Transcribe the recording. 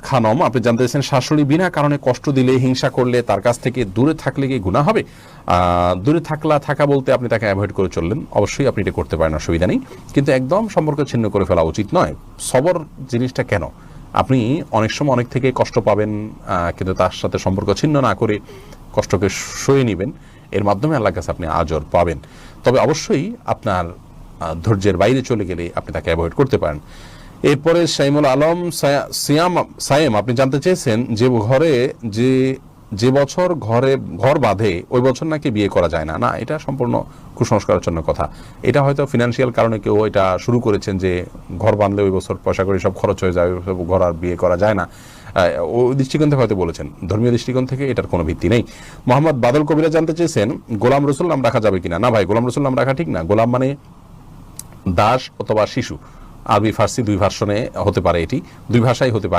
খানম আপনি জানতে চাইছেন শাশুড়ি বিনা কারণে কষ্ট দিলে, হিংসা করলে তার কাছ থেকে দূরে থাকলে কি গুনাহ হবে? দূরে থাকা বলতে আপনি তাকে অ্যাভয়েড করে চললেন, অবশ্যই আপনি এটা করতে পারেন, অসুবিধা নেই, কিন্তু একদম সম্পর্ক ছিন্ন করে ফেলা উচিত নয়। সবর জিনিসটা কেন, আপনি অনেক সময় অনেক থেকে কষ্ট পাবেন, কিন্তু তার সাথে সম্পর্ক ছিন্ন না করে কষ্টকে সয়ে নেবেন, এর মাধ্যমে আল্লাহর কাছে আপনি আজর পাবেন। তবে অবশ্যই আপনার ধৈর্যের বাইরে চলে গেলে আপনি তাকে অ্যাভয়েড করতে পারেন। এরপরে শাইমুল আলম সায়েম আপনি জানতে চেয়েছেন যে বছর ঘর বাঁধে ওই বছর নাকি বিয়ে করা যায় না। না, এটা সম্পূর্ণ কুসংস্কারের জন্য কথা। এটা হয়তো ফিনান্সিয়াল কারণে কেউ এটা শুরু করেছেন যে ঘর বাঁধলে ওই বছর পয়সা করে সব খরচ হয়ে যায়, ঘর আর বিয়ে করা যায় না, ওই দৃষ্টিকোণ থেকে হয়তো বলেছেন। ধর্মীয় দৃষ্টিকোণ থেকে এটার কোনো ভিত্তি নেই। মোহাম্মদ বাদল কবিরা জানতে চেয়েছেন গোলাম রসুল নাম রাখা যাবে কিনা। না ভাই, গোলাম রসুল নাম রাখা ঠিক না। গোলাম মানে দাস অথবা শিশু, আরবি ফার্সি দুই ভার্সনে হতে পারে, এটি দুই ভাষাই হতে পারে।